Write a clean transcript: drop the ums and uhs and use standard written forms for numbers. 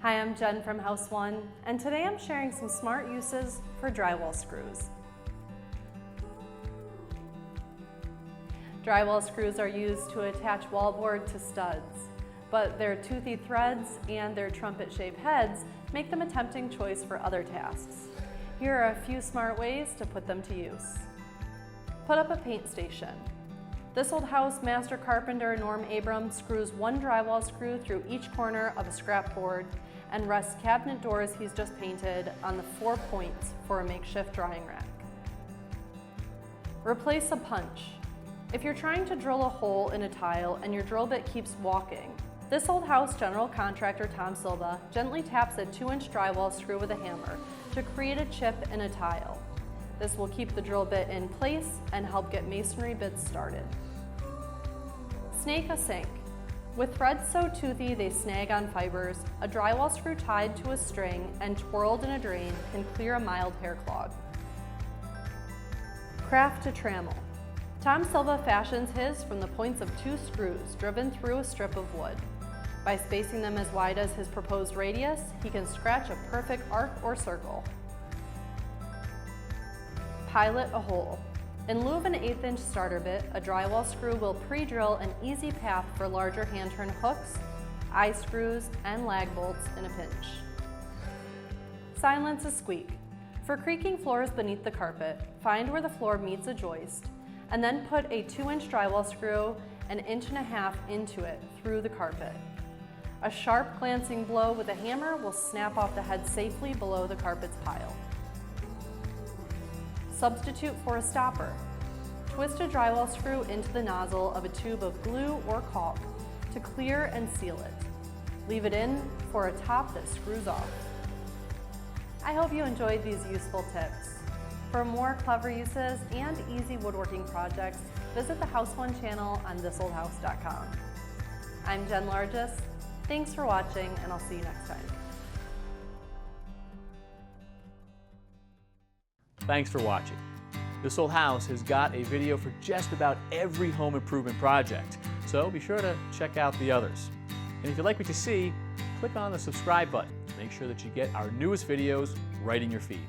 Hi, I'm Jen from House One, and today I'm sharing some smart uses for drywall screws. Drywall screws are used to attach wallboard to studs, but their toothy threads and their trumpet-shaped heads make them a tempting choice for other tasks. Here are a few smart ways to put them to use. Put up a paint station. This old house master carpenter Norm Abram screws one drywall screw through each corner of a scrap board and rests cabinet doors he's just painted on the 4 points for a makeshift drying rack. Replace a punch. If you're trying to drill a hole in a tile and your drill bit keeps walking, this old house general contractor Tom Silva gently taps a 2-inch drywall screw with a hammer to create a chip in a tile. This will keep the drill bit in place and help get masonry bits started. Snake a sink. With threads so toothy they snag on fibers, a drywall screw tied to a string and twirled in a drain can clear a mild hair clog. Craft a trammel. Tom Silva fashions his from the points of 2 screws driven through a strip of wood. By spacing them as wide as his proposed radius, he can scratch a perfect arc or circle. Pilot a hole. In lieu of an 1/8-inch starter bit, a drywall screw will pre-drill an easy path for larger hand-turn hooks, eye screws, and lag bolts in a pinch. Silence a squeak. For creaking floors beneath the carpet, find where the floor meets a joist, and then put a 2-inch drywall screw 1.5 inches into it through the carpet. A sharp glancing blow with a hammer will snap off the head safely below the carpet's pile. Substitute for a stopper. Twist a drywall screw into the nozzle of a tube of glue or caulk to clear and seal it. Leave it in for a top that screws off. I hope you enjoyed these useful tips. For more clever uses and easy woodworking projects, visit the House One channel on thisoldhouse.com. I'm Jenn Largesse. Thanks for watching, and I'll see you next time. Thanks for watching. This Old House has got a video for just about every home improvement project, so be sure to check out the others. And if you'd like what you see, click on the subscribe button to make sure that you get our newest videos right in your feed.